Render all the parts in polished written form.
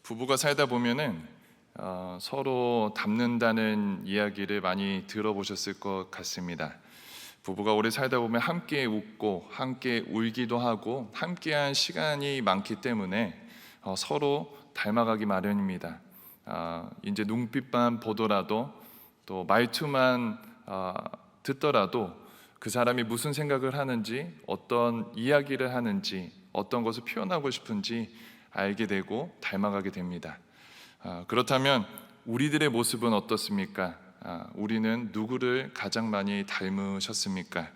부부가 살다 보면은 서로 닮는다는 이야기를 많이 들어보셨을 것 같습니다. 부부가 오래 살다 보면 함께 웃고 함께 울기도 하고 함께한 시간이 많기 때문에 서로 닮아가기 마련입니다. 이제 눈빛만 보더라도 또 말투만 듣더라도 그 사람이 무슨 생각을 하는지, 어떤 이야기를 하는지, 어떤 것을 표현하고 싶은지 알게 되고 닮아가게 됩니다. 그렇다면 우리들의 모습은 어떻습니까? 우리는 누구를 가장 많이 닮으셨습니까?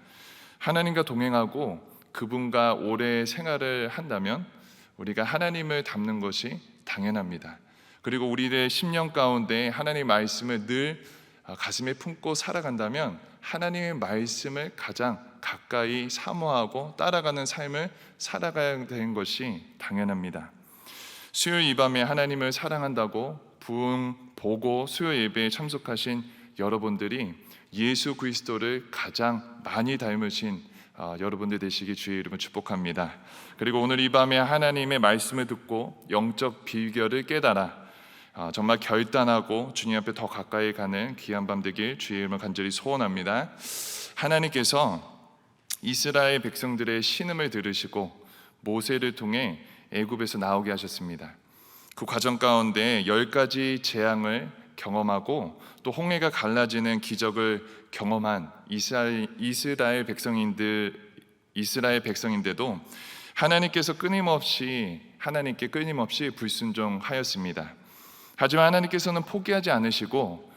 하나님과 동행하고 그분과 오래 생활을 한다면 우리가 하나님을 닮는 것이 당연합니다. 그리고 우리의 심령 가운데 하나님의 말씀을 늘 가슴에 품고 살아간다면 하나님의 말씀을 가장 가까이 사모하고 따라가는 삶을 살아가야 되는 것이 당연합니다. 수요일 이 밤에 하나님을 사랑한다고 부흥 보고 수요 예배에 참석하신 여러분들이 예수 그리스도를 가장 많이 닮으신 여러분들 되시기 주의 이름으로 축복합니다. 그리고 오늘 이 밤에 하나님의 말씀을 듣고 영적 비결을 깨달아 정말 결단하고 주님 앞에 더 가까이 가는 귀한 밤 되길 주의 이름으로 간절히 소원합니다. 하나님께서 이스라엘 백성들의 신음을 들으시고 모세를 통해 애굽에서 나오게 하셨습니다. 그 과정 가운데 10가지 재앙을 경험하고 또 홍해가 갈라지는 기적을 경험한 이스라엘 백성인데도 하나님께 끊임없이 불순종하였습니다. 하지만 하나님께서는 포기하지 않으시고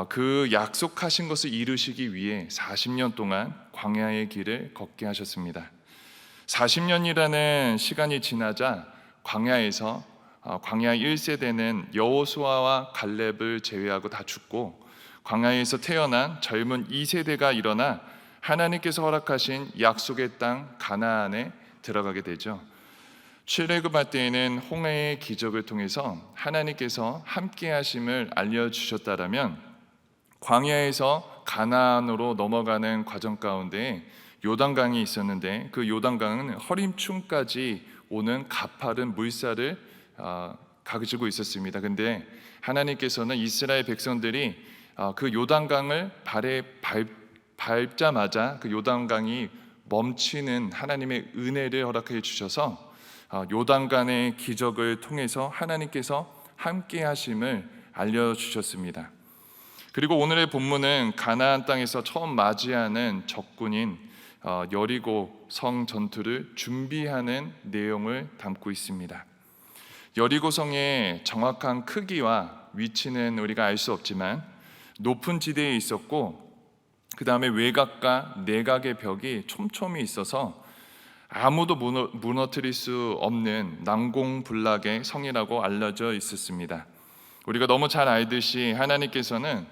그 약속하신 것을 이루시기 위해 40년 동안 광야의 길을 걷게 하셨습니다. 40년이라는 시간이 지나자 광야 1세대는 여호수아와 갈렙을 제외하고 다 죽고 광야에서 태어난 젊은 2세대가 일어나 하나님께서 허락하신 약속의 땅 가나안에 들어가게 되죠. 출애굽할 때에는 홍해의 기적을 통해서 하나님께서 함께 하심을 알려주셨다라면 광야에서 가나안으로 넘어가는 과정 가운데 요단강이 있었는데 그 요단강은 허림춤까지 오는 가파른 물살을 가지고 있었습니다. 근데 하나님께서는 이스라엘 백성들이 그 요단강을 발에 밟자마자 그 요단강이 멈추는 하나님의 은혜를 허락해 주셔서 요단강의 기적을 통해서 하나님께서 함께 하심을 알려주셨습니다. 그리고 오늘의 본문은 가나안 땅에서 처음 맞이하는 적군인 여리고 성 전투를 준비하는 내용을 담고 있습니다. 여리고 성의 정확한 크기와 위치는 우리가 알 수 없지만 높은 지대에 있었고 그 다음에 외곽과 내곽의 벽이 촘촘히 있어서 아무도 무너뜨릴 수 없는 난공불락의 성이라고 알려져 있었습니다. 우리가 너무 잘 알듯이 하나님께서는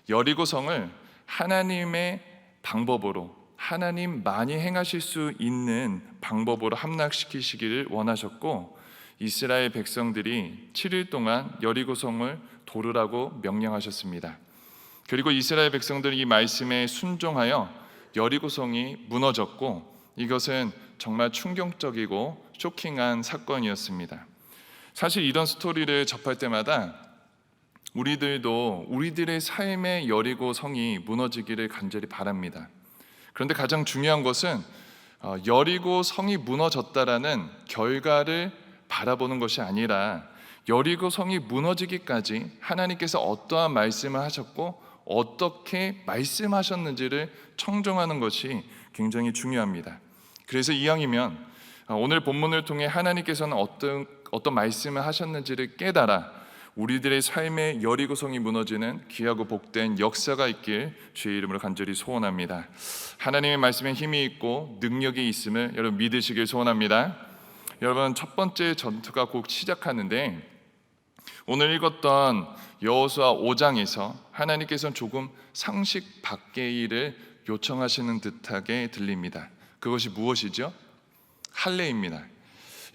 여리고 성을 하나님의 방법으로 하나님만이 행하실 수 있는 방법으로 함락시키시기를 원하셨고 이스라엘 백성들이 7일 동안 여리고 성을 도르라고 명령하셨습니다. 그리고 이스라엘 백성들이 이 말씀에 순종하여 여리고 성이 무너졌고 이것은 정말 충격적이고 쇼킹한 사건이었습니다. 사실 이런 스토리를 접할 때마다 우리들도 우리들의 삶의 여리고 성이 무너지기를 간절히 바랍니다. 그런데 가장 중요한 것은 여리고 성이 무너졌다라는 결과를 바라보는 것이 아니라 여리고 성이 무너지기까지 하나님께서 어떠한 말씀을 하셨고 어떻게 말씀하셨는지를 청정하는 것이 굉장히 중요합니다. 그래서 이왕이면 오늘 본문을 통해 하나님께서는 어떤 말씀을 하셨는지를 깨달아 우리들의 삶의 여리고 성이 무너지는 귀하고 복된 역사가 있길 주의 이름으로 간절히 소원합니다. 하나님의 말씀에 힘이 있고 능력이 있음을 여러분 믿으시길 소원합니다. 여러분 첫 번째 전투가 곧 시작하는데 오늘 읽었던 여호수아 5장에서 하나님께서는 조금 상식 밖의 일을 요청하시는 듯하게 들립니다. 그것이 무엇이죠? 할례입니다.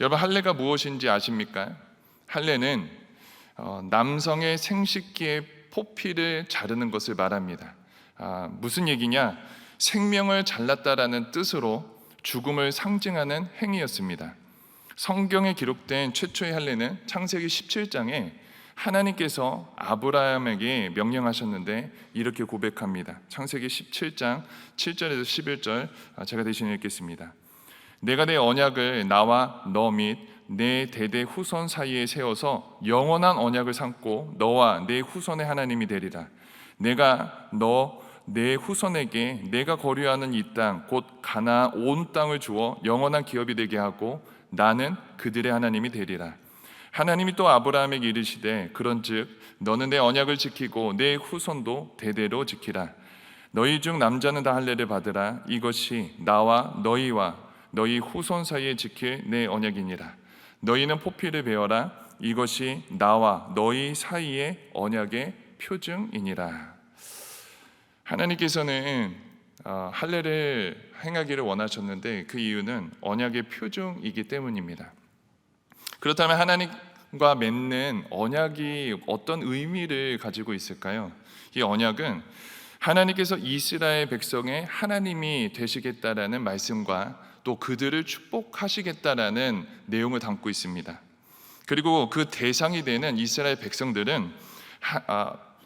여러분 할례가 무엇인지 아십니까? 할례는 남성의 생식기의 포피를 자르는 것을 말합니다. 무슨 얘기냐? 생명을 잘랐다라는 뜻으로 죽음을 상징하는 행위였습니다. 성경에 기록된 최초의 할례는 창세기 17장에 하나님께서 아브라함에게 명령하셨는데 이렇게 고백합니다. 창세기 17장 7절에서 11절 제가 대신 읽겠습니다. 내가 내 언약을 나와 너 및 내 대대 후손 사이에 세워서 영원한 언약을 삼고 너와 내 후손의 하나님이 되리라. 내가 내 후손에게 내가 거류하는 이 땅 곧 가나안 온 땅을 주어 영원한 기업이 되게 하고 나는 그들의 하나님이 되리라. 하나님이 또 아브라함에게 이르시되 그런즉 너는 내 언약을 지키고 내 후손도 대대로 지키라. 너희 중 남자는 다 할례를 받으라. 이것이 나와 너희와 너희 후손 사이에 지킬 내 언약이니라. 너희는 포피를 베어라. 이것이 나와 너희 사이의 언약의 표징이니라. 하나님께서는 할례를 행하기를 원하셨는데 그 이유는 언약의 표징이기 때문입니다. 그렇다면 하나님과 맺는 언약이 어떤 의미를 가지고 있을까요? 이 언약은 하나님께서 이스라엘 백성의 하나님이 되시겠다라는 말씀과 또 그들을 축복하시겠다라는 내용을 담고 있습니다. 그리고 그 대상이 되는 이스라엘 백성들은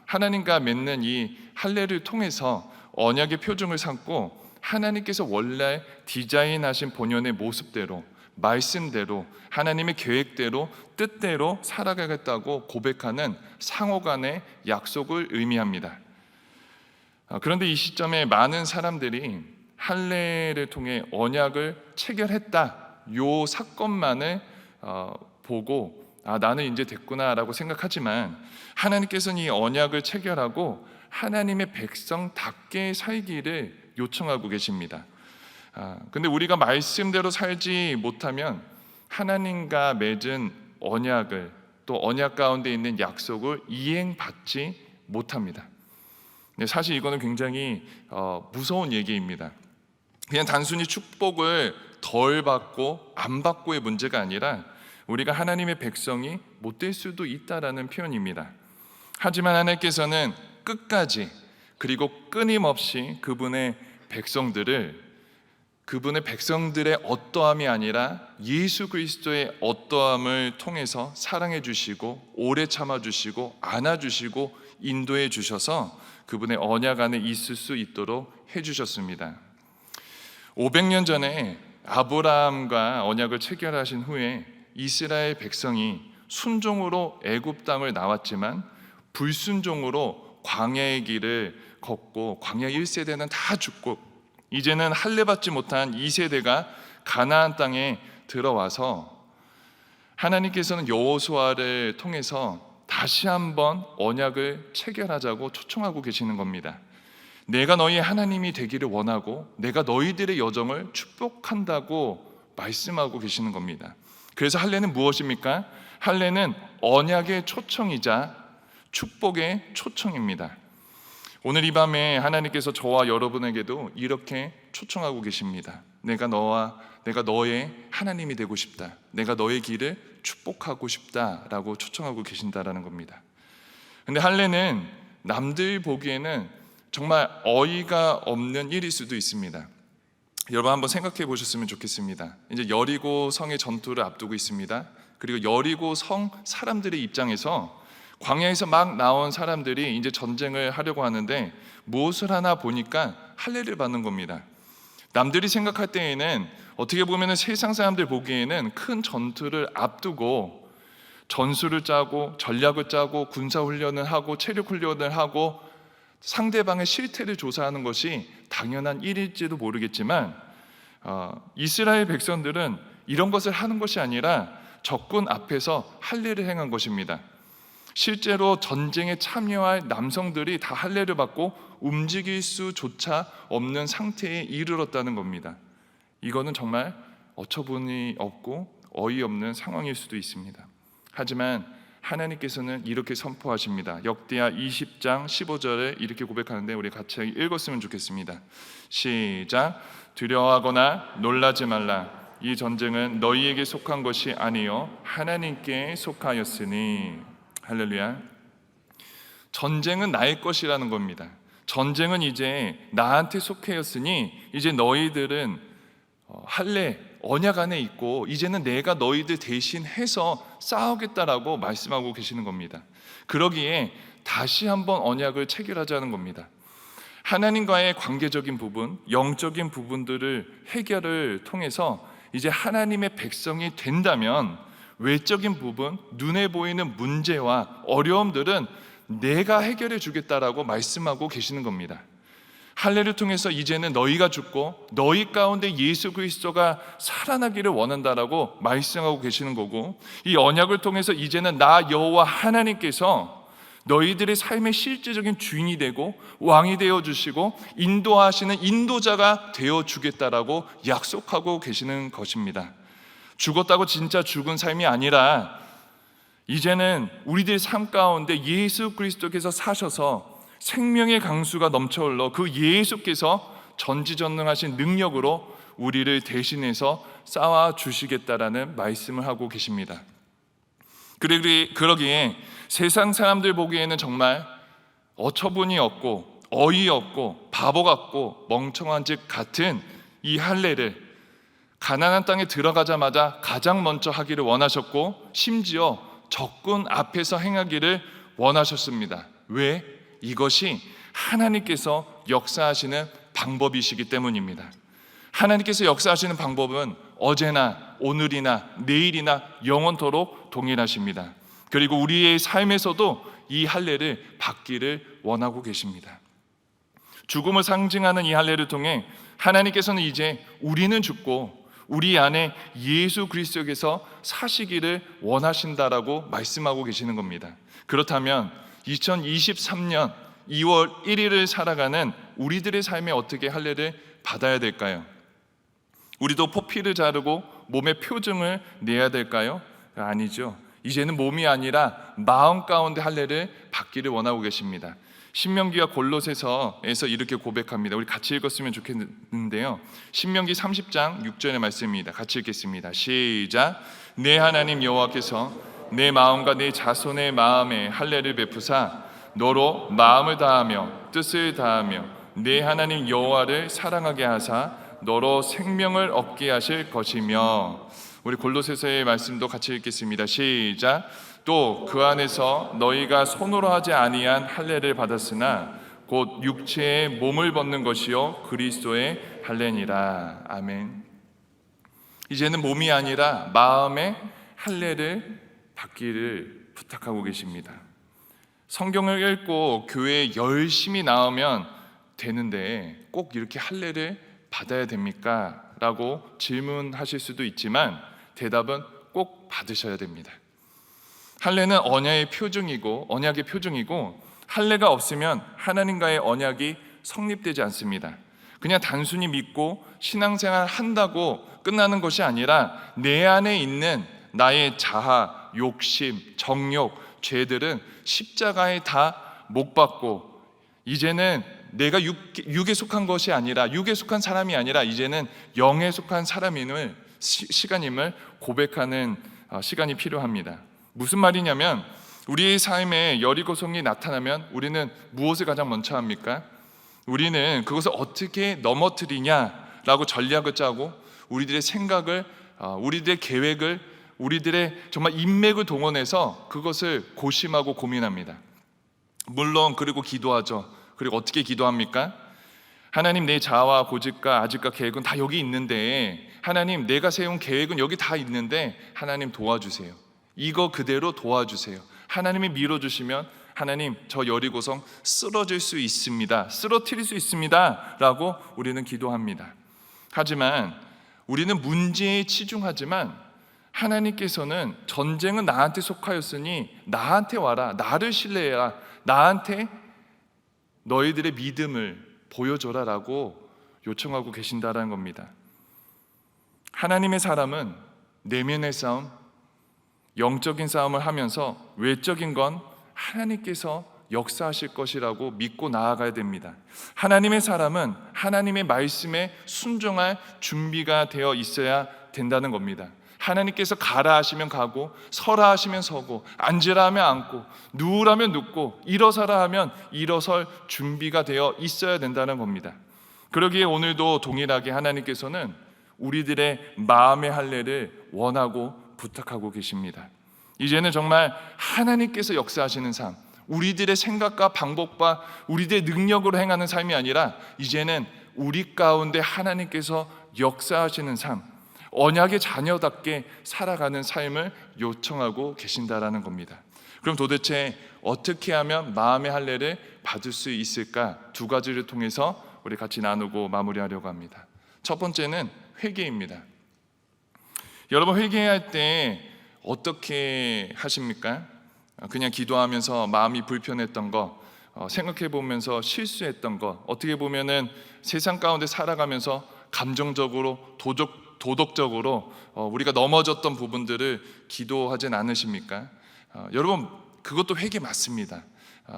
하나님과 맺는 이 할례를 통해서 언약의 표징을 삼고 하나님께서 원래 디자인하신 본연의 모습대로 말씀대로 하나님의 계획대로 뜻대로 살아가겠다고 고백하는 상호간의 약속을 의미합니다. 그런데 이 시점에 많은 사람들이 할례를 통해 언약을 체결했다 요 사건만을 보고 나는 이제 됐구나라고 생각하지만 하나님께서는 이 언약을 체결하고 하나님의 백성답게 살기를 요청하고 계십니다. 근데 우리가 말씀대로 살지 못하면 하나님과 맺은 언약을 또 언약 가운데 있는 약속을 이행받지 못합니다. 사실 이거는 굉장히 무서운 얘기입니다. 그냥 단순히 축복을 덜 받고 안 받고의 문제가 아니라 우리가 하나님의 백성이 못 될 수도 있다라는 표현입니다. 하지만 하나님께서는 끝까지 그리고 끊임없이 그분의 백성들의 어떠함이 아니라 예수 그리스도의 어떠함을 통해서 사랑해 주시고 오래 참아 주시고 안아 주시고 인도해 주셔서 그분의 언약 안에 있을 수 있도록 해 주셨습니다. 500년 전에 아브라함과 언약을 체결하신 후에 이스라엘 백성이 순종으로 애굽 땅을 나왔지만 불순종으로 광야의 길을 걷고 광야 1세대는 다 죽고 이제는 할례 받지 못한 2세대가 가나안 땅에 들어와서 하나님께서는 여호수아를 통해서 다시 한번 언약을 체결하자고 초청하고 계시는 겁니다. 내가 너희의 하나님이 되기를 원하고 내가 너희들의 여정을 축복한다고 말씀하고 계시는 겁니다. 그래서 할례는 무엇입니까? 할례는 언약의 초청이자 축복의 초청입니다. 오늘 이 밤에 하나님께서 저와 여러분에게도 이렇게 초청하고 계십니다. 내가 너의 하나님이 되고 싶다. 내가 너의 길을 축복하고 싶다라고 초청하고 계신다라는 겁니다. 근데 할례는 남들 보기에는 정말 어이가 없는 일일 수도 있습니다. 여러분 한번 생각해 보셨으면 좋겠습니다. 이제 여리고 성의 전투를 앞두고 있습니다. 그리고 여리고 성 사람들의 입장에서 광야에서 막 나온 사람들이 이제 전쟁을 하려고 하는데 무엇을 하나 보니까 할례를 받는 겁니다. 남들이 생각할 때에는 어떻게 보면 세상 사람들 보기에는 큰 전투를 앞두고 전술을 짜고 전략을 짜고 군사훈련을 하고 체력훈련을 하고 상대방의 실태를 조사하는 것이 당연한 일일지도 모르겠지만 이스라엘 백성들은 이런 것을 하는 것이 아니라 적군 앞에서 할례를 행한 것입니다. 실제로 전쟁에 참여할 남성들이 다 할례를 받고 움직일 수조차 없는 상태에 이르렀다는 겁니다. 이거는 정말 어처구니 없고 어이없는 상황일 수도 있습니다. 하지만 하나님께서는 이렇게 선포하십니다. 역대하 20장 15절에 이렇게 고백하는데 우리 같이 읽었으면 좋겠습니다. 시작. 두려워하거나 놀라지 말라. 이 전쟁은 너희에게 속한 것이 아니요 하나님께 속하였으니. 할렐루야. 전쟁은 나의 것이라는 겁니다. 전쟁은 이제 나한테 속하였으니 이제 너희들은 할례 언약 안에 있고 이제는 내가 너희들 대신해서 싸우겠다라고 말씀하고 계시는 겁니다. 그러기에 다시 한번 언약을 체결하자는 겁니다. 하나님과의 관계적인 부분, 영적인 부분들을 해결을 통해서 이제 하나님의 백성이 된다면 외적인 부분, 눈에 보이는 문제와 어려움들은 내가 해결해 주겠다라고 말씀하고 계시는 겁니다. 할례를 통해서 이제는 너희가 죽고 너희 가운데 예수 그리스도가 살아나기를 원한다라고 말씀하고 계시는 거고, 이 언약을 통해서 이제는 나 여호와 하나님께서 너희들의 삶의 실제적인 주인이 되고 왕이 되어 주시고 인도하시는 인도자가 되어 주겠다라고 약속하고 계시는 것입니다. 죽었다고 진짜 죽은 삶이 아니라 이제는 우리들 삶 가운데 예수 그리스도께서 사셔서 생명의 강수가 넘쳐 흘러 그 예수께서 전지전능하신 능력으로 우리를 대신해서 싸워 주시겠다라는 말씀을 하고 계십니다. 그러기에 세상 사람들 보기에는 정말 어처구니 없고 어이없고 바보 같고 멍청한 즉 같은 이 할례를 가나안 땅에 들어가자마자 가장 먼저 하기를 원하셨고 심지어 적군 앞에서 행하기를 원하셨습니다. 왜? 이것이 하나님께서 역사하시는 방법이시기 때문입니다. 하나님께서 역사하시는 방법은 어제나 오늘이나 내일이나 영원토록 동일하십니다. 그리고 우리의 삶에서도 이 할례를 받기를 원하고 계십니다. 죽음을 상징하는 이 할례를 통해 하나님께서는 이제 우리는 죽고 우리 안에 예수 그리스도께서 사시기를 원하신다라고 말씀하고 계시는 겁니다. 그렇다면 2023년 2월 1일을 살아가는 우리들의 삶에 어떻게 할례를 받아야 될까요? 우리도 포피를 자르고 몸에 표정을 내야 될까요? 아니죠. 이제는 몸이 아니라 마음 가운데 할례를 받기를 원하고 계십니다. 신명기와 골로새서에서 이렇게 고백합니다. 우리 같이 읽었으면 좋겠는데요. 신명기 30장 6절의 말씀입니다. 같이 읽겠습니다. 시작. 내 하나님 여호와께서 내 마음과 내 자손의 마음에 할례를 베푸사 너로 마음을 다하며 뜻을 다하며 내 하나님 여호와를 사랑하게 하사 너로 생명을 얻게 하실 것이며. 우리 골로새서의 말씀도 같이 읽겠습니다. 시작. 또 그 안에서 너희가 손으로 하지 아니한 할례를 받았으나 곧 육체의 몸을 벗는 것이요 그리스도의 할례니라. 아멘. 이제는 몸이 아니라 마음의 할례를 받기를 부탁하고 계십니다. 성경을 읽고 교회에 열심히 나오면 되는데 꼭 이렇게 할례를 받아야 됩니까? 라고 질문하실 수도 있지만 대답은 꼭 받으셔야 됩니다. 할례는 언약의 표징이고 할례가 없으면 하나님과의 언약이 성립되지 않습니다. 그냥 단순히 믿고 신앙생활 한다고 끝나는 것이 아니라 내 안에 있는 나의 자아, 욕심, 정욕, 죄들은 십자가에 다 못 박고 이제는 내가 육에 속한 것이 아니라 육에 속한 사람이 아니라 이제는 영에 속한 사람임을 시간임을 고백하는 시간이 필요합니다. 무슨 말이냐면 우리의 삶에 여리고성이 나타나면 우리는 무엇을 가장 먼저 합니까? 우리는 그것을 어떻게 넘어뜨리냐라고 전략을 짜고 우리들의 생각을 우리들의 계획을 우리들의 정말 인맥을 동원해서 그것을 고심하고 고민합니다. 물론 그리고 기도하죠. 그리고 어떻게 기도합니까? 하나님 내 자아와 고집과 아집과 계획은 다 여기 있는데 하나님 내가 세운 계획은 여기 다 있는데 하나님 도와주세요. 이거 그대로 도와주세요. 하나님이 밀어주시면 하나님 저 여리고성 쓰러질 수 있습니다. 쓰러뜨릴 수 있습니다 라고 우리는 기도합니다. 하지만 우리는 문제에 치중하지만 하나님께서는 전쟁은 나한테 속하였으니 나한테 와라. 나를 신뢰해라. 나한테 너희들의 믿음을 보여줘라 라고 요청하고 계신다는 겁니다. 하나님의 사람은 내면의 싸움, 영적인 싸움을 하면서 외적인 건 하나님께서 역사하실 것이라고 믿고 나아가야 됩니다. 하나님의 사람은 하나님의 말씀에 순종할 준비가 되어 있어야 된다는 겁니다. 하나님께서 가라 하시면 가고 서라 하시면 서고 앉으라 하면 앉고 누우라면 눕고 일어서라 하면 일어설 준비가 되어 있어야 된다는 겁니다. 그러기에 오늘도 동일하게 하나님께서는 우리들의 마음의 할례를 원하고 부탁하고 계십니다. 이제는 정말 하나님께서 역사하시는 삶, 우리들의 생각과 방법과 우리들의 능력으로 행하는 삶이 아니라 이제는 우리 가운데 하나님께서 역사하시는 삶, 언약의 자녀답게 살아가는 삶을 요청하고 계신다라는 겁니다. 그럼 도대체 어떻게 하면 마음의 할례를 받을 수 있을까? 두 가지를 통해서 우리 같이 나누고 마무리하려고 합니다. 첫 번째는 회개입니다. 여러분, 회개할 때 어떻게 하십니까? 그냥 기도하면서 마음이 불편했던 거, 생각해 보면서 실수했던 거, 어떻게 보면은 세상 가운데 살아가면서 감정적으로 도덕적으로 우리가 넘어졌던 부분들을 기도하진 않으십니까? 여러분, 그것도 회개 맞습니다.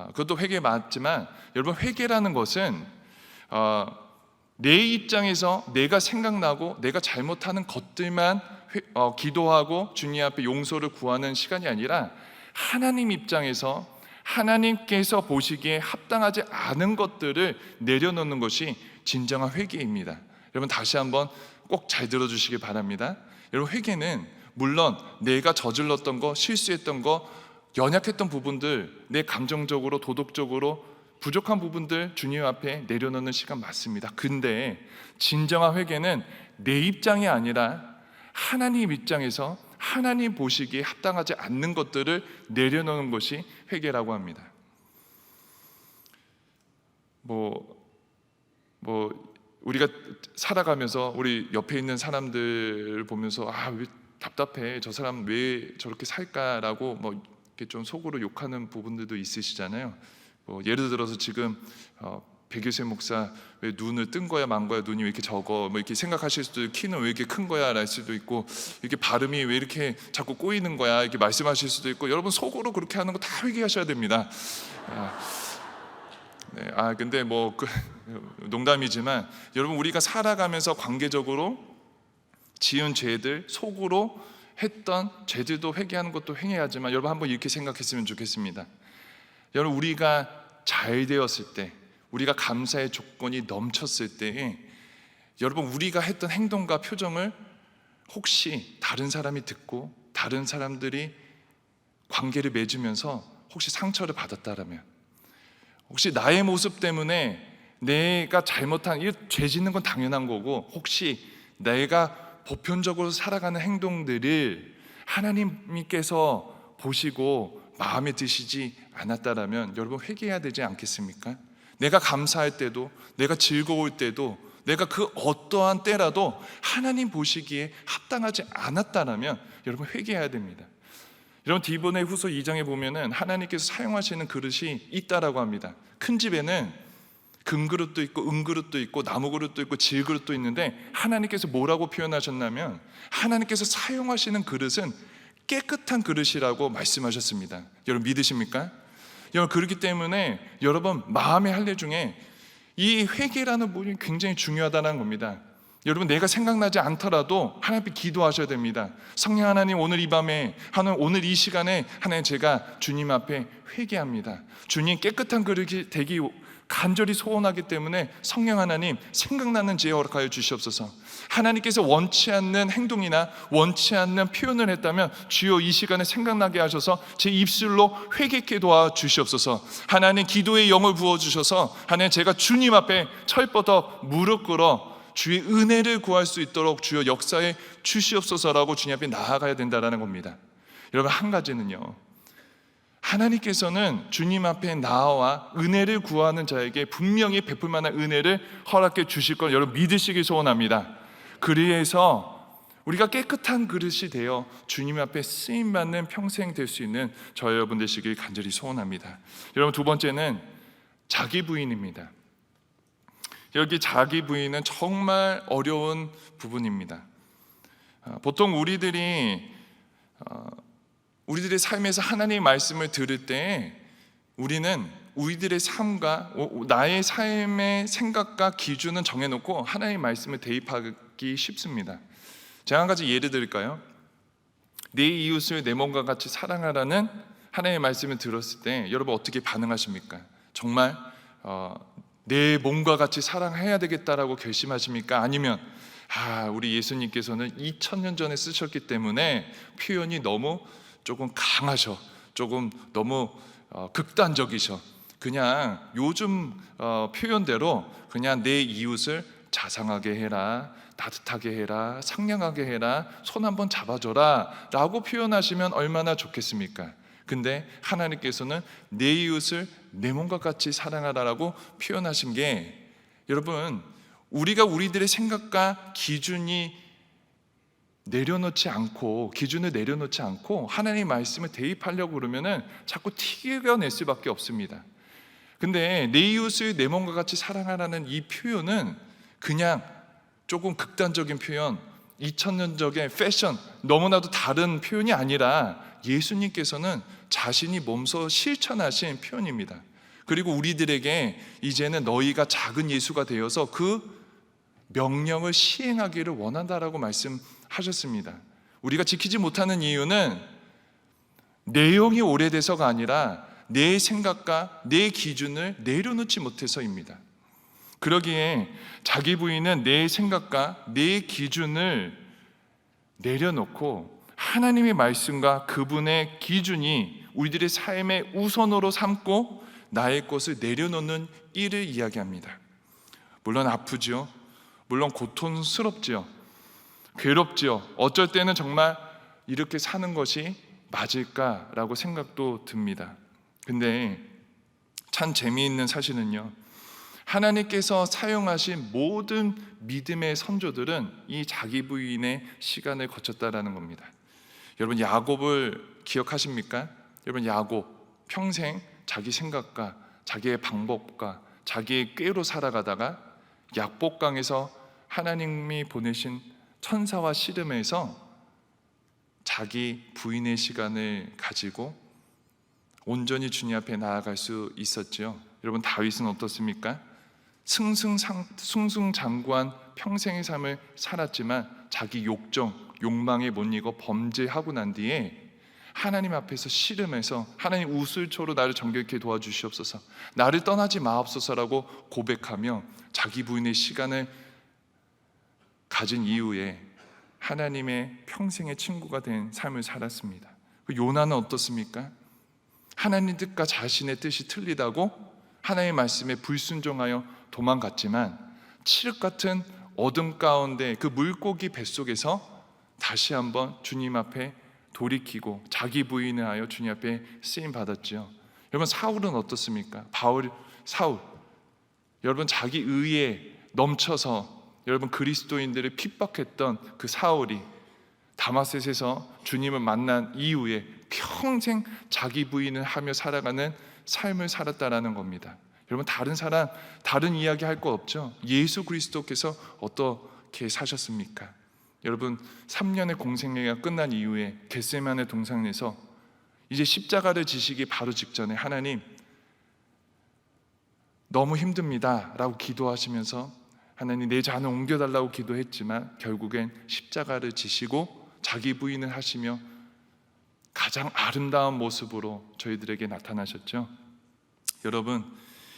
그것도 회개 맞지만 여러분, 회개라는 것은 내 입장에서 내가 생각나고 내가 잘못하는 것들만 기도하고 주님 앞에 용서를 구하는 시간이 아니라 하나님 입장에서 하나님께서 보시기에 합당하지 않은 것들을 내려놓는 것이 진정한 회개입니다. 여러분, 다시 한번 꼭 잘 들어주시기 바랍니다. 여러분, 회개는 물론 내가 저질렀던 거, 실수했던 거, 연약했던 부분들, 내 감정적으로 도덕적으로 부족한 부분들 주님 앞에 내려놓는 시간 맞습니다. 근데 진정한 회개는 내 입장이 아니라 하나님 입장에서 하나님 보시기에 합당하지 않는 것들을 내려놓는 것이 회개라고 합니다. 우리가 살아가면서 우리 옆에 있는 사람들을 보면서 왜 답답해, 저 사람 왜 저렇게 살까라고 이렇게 좀 속으로 욕하는 부분들도 있으시잖아요. 예를 들어서 지금 백일세 목사 왜 눈을 뜬 거야 만 거야, 눈이 왜 이렇게 적어, 이렇게 생각하실 수도 있고, 키는 왜 이렇게 큰 거야 랄 수도 있고, 이렇게 발음이 왜 이렇게 자꾸 꼬이는 거야 이렇게 말씀하실 수도 있고, 여러분 속으로 그렇게 하는 거 다 회개하셔야 됩니다. 근데 농담이지만 여러분, 우리가 살아가면서 관계적으로 지은 죄들, 속으로 했던 죄들도 회개하는 것도 회개하지만 여러분, 한번 이렇게 생각했으면 좋겠습니다. 여러분, 우리가 잘 되었을 때, 우리가 감사의 조건이 넘쳤을 때, 여러분, 우리가 했던 행동과 표정을 혹시 다른 사람이 듣고 다른 사람들이 관계를 맺으면서 혹시 상처를 받았다라면, 혹시 나의 모습 때문에 내가 잘못한, 죄 짓는 건 당연한 거고, 혹시 내가 보편적으로 살아가는 행동들을 하나님께서 보시고 마음에 드시지 않았다라면 여러분, 회개해야 되지 않겠습니까? 내가 감사할 때도, 내가 즐거울 때도, 내가 그 어떠한 때라도 하나님 보시기에 합당하지 않았다라면 여러분, 회개해야 됩니다. 여러분, 디모데후서 2장에 보면은 하나님께서 사용하시는 그릇이 있다라고 합니다. 큰 집에는 금그릇도 있고 은그릇도 있고 나무그릇도 있고 질그릇도 있는데, 하나님께서 뭐라고 표현하셨냐면 하나님께서 사용하시는 그릇은 깨끗한 그릇이라고 말씀하셨습니다. 여러분, 믿으십니까? 여러분, 그렇기 때문에 여러분, 마음의 할례 중에 이 회개라는 부분이 굉장히 중요하다는 겁니다. 여러분, 내가 생각나지 않더라도 하나님 앞에 기도하셔야 됩니다. 성령 하나님, 오늘 이 밤에, 하나님 오늘 이 시간에 하나님, 제가 주님 앞에 회개합니다. 주님 깨끗한 그릇이 되기 간절히 소원하기 때문에 성령 하나님, 생각나는 지혜 허락하여 주시옵소서. 하나님께서 원치 않는 행동이나 원치 않는 표현을 했다면 주여 이 시간에 생각나게 하셔서 제 입술로 회개케 도와주시옵소서. 하나님, 기도의 영을 부어주셔서 하나님, 제가 주님 앞에 철뻗어 무릎 꿇어 주의 은혜를 구할 수 있도록 주여 역사에 주시옵소서라고 주님 앞에 나아가야 된다는 겁니다. 여러분, 한 가지는요, 하나님께서는 주님 앞에 나와 은혜를 구하는 자에게 분명히 베풀 만한 은혜를 허락해 주실 걸 여러분 믿으시기 소원합니다. 그래서 우리가 깨끗한 그릇이 되어 주님 앞에 쓰임받는 평생 될 수 있는 저 여러분 되시길 간절히 소원합니다. 여러분, 두 번째는 자기 부인입니다. 여기 자기 부인은 정말 어려운 부분입니다. 보통 우리들의 삶에서 하나님의 말씀을 들을 때 우리는 우리들의 삶과 나의 삶의 생각과 기준은 정해놓고 하나님의 말씀을 대입하기 쉽습니다. 제가 한 가지 예를 드릴까요? 내 이웃을 내 몸과 같이 사랑하라는 하나님의 말씀을 들었을 때 여러분, 어떻게 반응하십니까? 정말 내 몸과 같이 사랑해야 되겠다라고 결심하십니까? 아니면 우리 예수님께서는 2000년 전에 쓰셨기 때문에 표현이 너무 조금 강하셔, 조금 너무 극단적이셔. 그냥 요즘 표현대로 그냥 내 이웃을 자상하게 해라, 따뜻하게 해라, 상냥하게 해라, 손 한번 잡아줘라 라고 표현하시면 얼마나 좋겠습니까? 근데 하나님께서는 내 이웃을 내 몸과 같이 사랑하라라고 표현하신 게, 여러분, 우리가 우리들의 생각과 기준을 내려놓지 않고 하나님의 말씀을 대입하려고 그러면은 자꾸 튀겨낼 수밖에 없습니다. 근데 내 이웃을 내 몸과 같이 사랑하라는 이 표현은 그냥 조금 극단적인 표현, 2000년 전의 패션, 너무나도 다른 표현이 아니라 예수님께서는 자신이 몸소 실천하신 표현입니다. 그리고 우리들에게 이제는 너희가 작은 예수가 되어서 그 명령을 시행하기를 원한다라고 말씀하셨습니다. 우리가 지키지 못하는 이유는 내용이 오래돼서가 아니라 내 생각과 내 기준을 내려놓지 못해서입니다. 그러기에 자기 부인은 내 생각과 내 기준을 내려놓고 하나님의 말씀과 그분의 기준이 우리들의 삶의 우선으로 삼고 나의 것을 내려놓는 일을 이야기합니다. 물론 아프죠. 물론 고통스럽지요. 괴롭지요. 어쩔 때는 정말 이렇게 사는 것이 맞을까라고 생각도 듭니다. 근데 참 재미있는 사실은요, 하나님께서 사용하신 모든 믿음의 선조들은 이 자기 부인의 시간을 거쳤다라는 겁니다. 여러분, 야곱을 기억하십니까? 여러분, 야곱 평생 자기 생각과 자기의 방법과 자기의 꾀로 살아가다가 약복강에서 하나님이 보내신 천사와 씨름해서 자기 부인의 시간을 가지고 온전히 주님 앞에 나아갈 수 있었지요. 여러분, 다윗은 어떻습니까? 승승장구한 평생의 삶을 살았지만 자기 욕망에 못 이겨 범죄하고 난 뒤에 하나님 앞에서 씨름해서 하나님, 우슬초로 나를 정결케 도와주시옵소서, 나를 떠나지 마옵소서라고 고백하며 자기 부인의 시간을 가진 이후에 하나님의 평생의 친구가 된 삶을 살았습니다. 요나는 어떻습니까? 하나님 뜻과 자신의 뜻이 틀리다고 하나님의 말씀에 불순종하여 도망갔지만 칠흑 같은 어둠 가운데 그 물고기 뱃속에서 다시 한번 주님 앞에 돌이키고 자기 부인을 하여 주님 앞에 쓰임 받았죠. 여러분, 사울은 어떻습니까? 사울, 여러분, 자기 의에 넘쳐서 여러분 그리스도인들을 핍박했던 그 사울이 다마셋에서 주님을 만난 이후에 평생 자기 부인을 하며 살아가는 삶을 살았다라는 겁니다. 여러분, 다른 이야기 할 거 없죠? 예수 그리스도께서 어떻게 사셨습니까? 여러분, 3년의 공생애가 끝난 이후에 겟세마네 동산에서 이제 십자가를 지시기 바로 직전에 하나님, 너무 힘듭니다 라고 기도하시면서 하나님, 내 잔을 옮겨달라고 기도했지만 결국엔 십자가를 지시고 자기 부인을 하시며 가장 아름다운 모습으로 저희들에게 나타나셨죠. 여러분,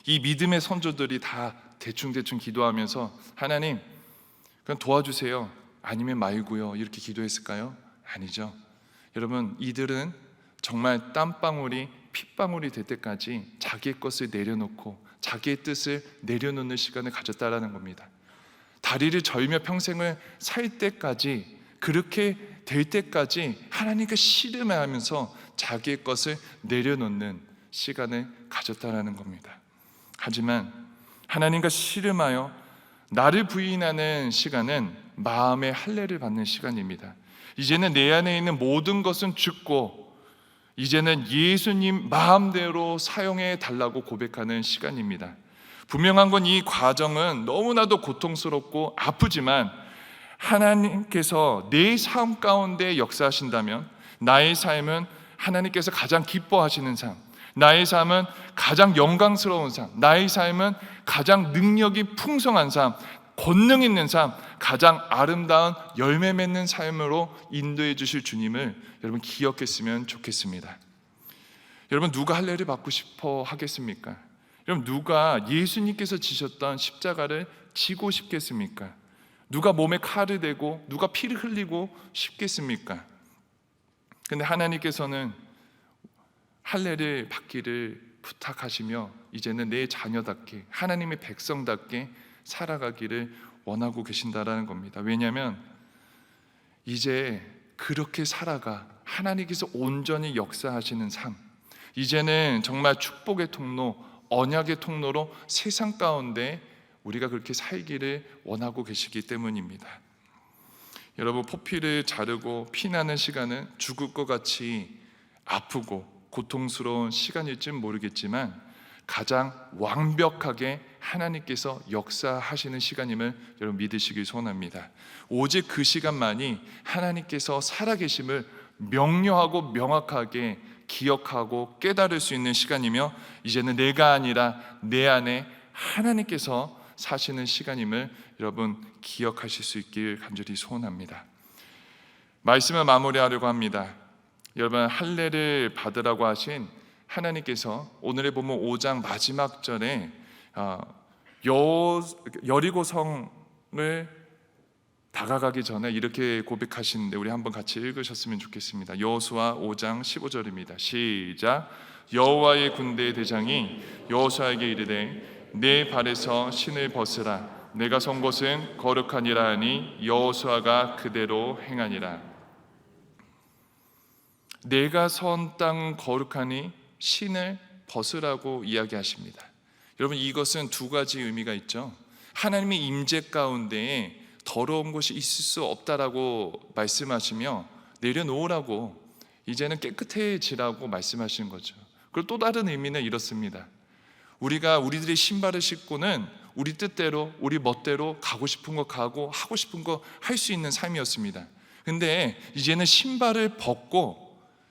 이 믿음의 선조들이 다 대충 기도하면서 하나님, 그냥 도와주세요, 아니면 말고요, 이렇게 기도했을까요? 아니죠. 여러분, 이들은 정말 땀방울이 핏방울이 될 때까지 자기의 것을 내려놓고 자기의 뜻을 내려놓는 시간을 가졌다라는 겁니다. 다리를 절며 평생을 살 때까지, 그렇게 될 때까지 하나님과 씨름하면서 자기의 것을 내려놓는 시간을 가졌다라는 겁니다. 하지만 하나님과 씨름하여 나를 부인하는 시간은 마음의 할례를 받는 시간입니다. 이제는 내 안에 있는 모든 것은 죽고 이제는 예수님 마음대로 사용해 달라고 고백하는 시간입니다. 분명한 건 이 과정은 너무나도 고통스럽고 아프지만 하나님께서 내 삶 가운데 역사하신다면 나의 삶은 하나님께서 가장 기뻐하시는 삶, 나의 삶은 가장 영광스러운 삶, 나의 삶은 가장 능력이 풍성한 삶, 권능 있는 삶, 가장 아름다운 열매 맺는 삶으로 인도해 주실 주님을 여러분 기억했으면 좋겠습니다. 여러분, 누가 할례를 받고 싶어 하겠습니까? 여러분, 누가 예수님께서 지셨던 십자가를 지고 싶겠습니까? 누가 몸에 칼을 대고 누가 피를 흘리고 싶겠습니까? 근데 하나님께서는 할례를 받기를 부탁하시며 이제는 내 자녀답게, 하나님의 백성답게 살아가기를 원하고 계신다라는 겁니다. 왜냐하면 이제 그렇게 살아가 하나님께서 온전히 역사하시는 삶, 이제는 정말 축복의 통로, 언약의 통로로 세상 가운데 우리가 그렇게 살기를 원하고 계시기 때문입니다. 여러분, 포피를 자르고 피나는 시간은 죽을 것 같이 아프고 고통스러운 시간일지는 모르겠지만 가장 완벽하게 하나님께서 역사하시는 시간임을 여러분 믿으시길 소원합니다. 오직 그 시간만이 하나님께서 살아계심을 명료하고 명확하게 기억하고 깨달을 수 있는 시간이며 이제는 내가 아니라 내 안에 하나님께서 사시는 시간임을 여러분 기억하실 수 있길 간절히 소원합니다. 말씀을 마무리하려고 합니다. 여러분, 할례를 받으라고 하신 하나님께서 오늘의 본문 5장 마지막 절에 여리고성을 다가가기 전에 이렇게 고백하시는데 우리 한번 같이 읽으셨으면 좋겠습니다. 여호수아 5장 15절입니다. 시작. 여호와의 군대의 대장이 여호수아에게 이르되 내 발에서 신을 벗으라. 내가 선 곳은 거룩하니라 하니 여호수아가 그대로 행하니라. 내가 선 땅은 거룩하니 신을 벗으라고 이야기하십니다. 여러분, 이것은 두 가지 의미가 있죠. 하나님의 임재 가운데에 더러운 곳이 있을 수 없다라고 말씀하시며 내려놓으라고, 이제는 깨끗해지라고 말씀하시는 거죠. 그리고 또 다른 의미는 이렇습니다. 우리가 우리들의 신발을 신고는 우리 뜻대로 우리 멋대로 가고 싶은 거 가고 하고 싶은 거 할 수 있는 삶이었습니다. 근데 이제는 신발을 벗고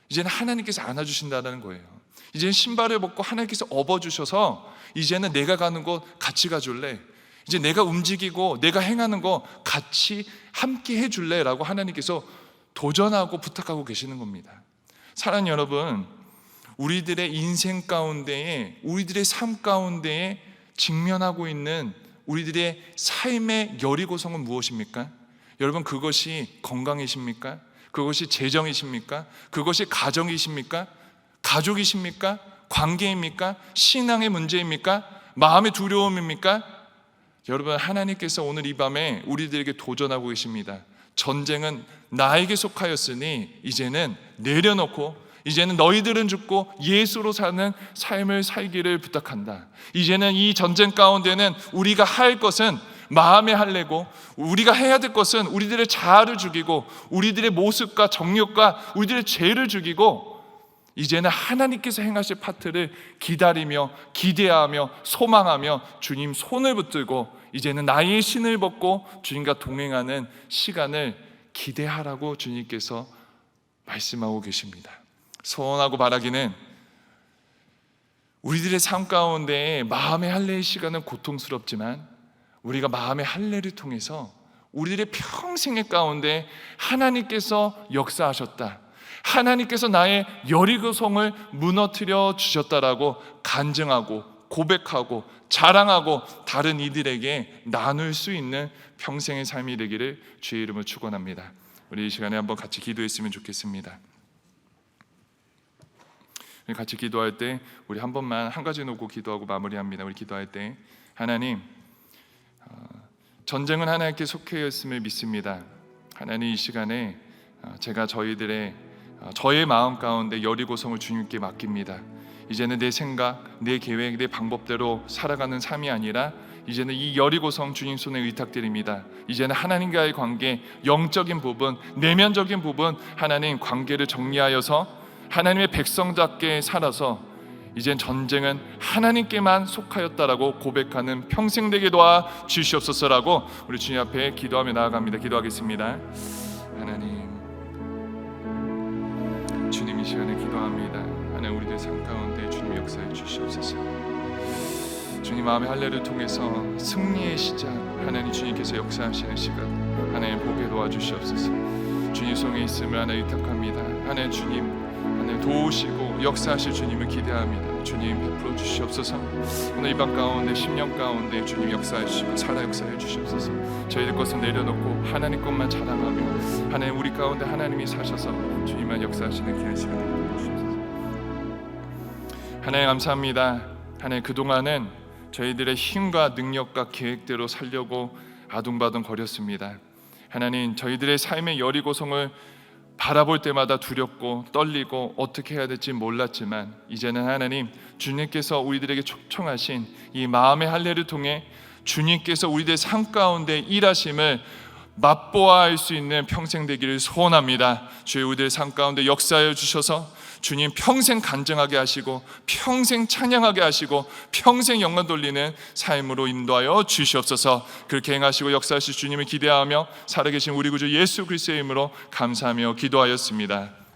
이제는 하나님께서 안아주신다는 거예요. 이제는 신발을 벗고 하나님께서 업어주셔서 이제는 내가 가는 곳 같이 가줄래? 이제 내가 움직이고 내가 행하는 거 같이 함께 해줄래? 라고 하나님께서 도전하고 부탁하고 계시는 겁니다. 사랑하는 여러분, 우리들의 인생 가운데에, 우리들의 삶 가운데에 직면하고 있는 우리들의 삶의 여리고성은 무엇입니까? 여러분, 그것이 건강이십니까? 그것이 재정이십니까? 그것이 가정이십니까? 가족이십니까? 관계입니까? 신앙의 문제입니까? 마음의 두려움입니까? 여러분, 하나님께서 오늘 이 밤에 우리들에게 도전하고 계십니다. 전쟁은 나에게 속하였으니 이제는 내려놓고 이제는 너희들은 죽고 예수로 사는 삶을 살기를 부탁한다. 이제는 이 전쟁 가운데는 우리가 할 것은 마음의 할례고, 우리가 해야 될 것은 우리들의 자아를 죽이고 우리들의 모습과 정욕과 우리들의 죄를 죽이고 이제는 하나님께서 행하실 파트를 기다리며 기대하며 소망하며 주님 손을 붙들고 이제는 나의 신을 벗고 주님과 동행하는 시간을 기대하라고 주님께서 말씀하고 계십니다. 소원하고 바라기는 우리들의 삶 가운데 마음의 할례의 시간은 고통스럽지만 우리가 마음의 할례를 통해서 우리들의 평생의 가운데 하나님께서 역사하셨다, 하나님께서 나의 여리고성을 무너뜨려 주셨다라고 간증하고 고백하고 자랑하고 다른 이들에게 나눌 수 있는 평생의 삶이 되기를 주의 이름으로 축원합니다. 우리 이 시간에 한번 같이 기도했으면 좋겠습니다. 같이 기도할 때 우리 한 번만 한 가지 놓고 기도하고 마무리합니다. 우리 기도할 때 하나님, 전쟁은 하나님께 속해 있음을 믿습니다. 하나님, 이 시간에 제가 저의 마음 가운데 여리고성을 주님께 맡깁니다. 이제는 내 생각, 내 계획, 내 방법대로 살아가는 삶이 아니라 이제는 이 여리고성 주님 손에 의탁드립니다. 이제는 하나님과의 관계, 영적인 부분, 내면적인 부분, 하나님 관계를 정리하여서 하나님의 백성답게 살아서 이젠 전쟁은 하나님께만 속하였다라고 고백하는 평생 되게 도와 주시옵소서라고 우리 주님 앞에 기도하며 나아갑니다. 기도하겠습니다. 하나님, 주님 이 시간에 기도합니다. 하나님, 우리들 삶 가운데 주님 역사해 주시옵소서. 주님 마음의 할례를 통해서 승리의 시작, 하나님 주님께서 역사하시는 시간 하나님 보게 도와주시옵소서. 주님 손에 있음을 하나 의탁합니다. 하나님, 주님 하나님 도우시고 역사하실 주님을 기대합니다. 주님 베풀어 주시옵소서. 오늘 이 밤 가운데 10년 가운데 주님 역사해 주시고 살아 역사해 주시옵소서. 저희들 것을 내려놓고 하나님 것만 자랑하며 하나님 우리 가운데 하나님이 사셔서 주님만 역사하시는 귀한 시간 되게 주옵소서. 하나님 감사합니다. 하나님 그동안은 저희들의 힘과 능력과 계획대로 살려고 아둥바둥 거렸습니다. 하나님 저희들의 삶의 여리고성을 바라볼 때마다 두렵고 떨리고 어떻게 해야 될지 몰랐지만 이제는 하나님 주님께서 우리들에게 촉청하신 이 마음의 할례를 통해 주님께서 우리들의 삶 가운데 일하심을 맛보아할 수 있는 평생 되기를 소원합니다. 주의 우리들의 삶 가운데 역사하여 주셔서 주님 평생 간증하게 하시고 평생 찬양하게 하시고 평생 영광 돌리는 삶으로 인도하여 주시옵소서. 그렇게 행하시고 역사하실 주님을 기대하며 살아계신 우리 구주 예수 그리스도의 이름으로 감사하며 기도하였습니다.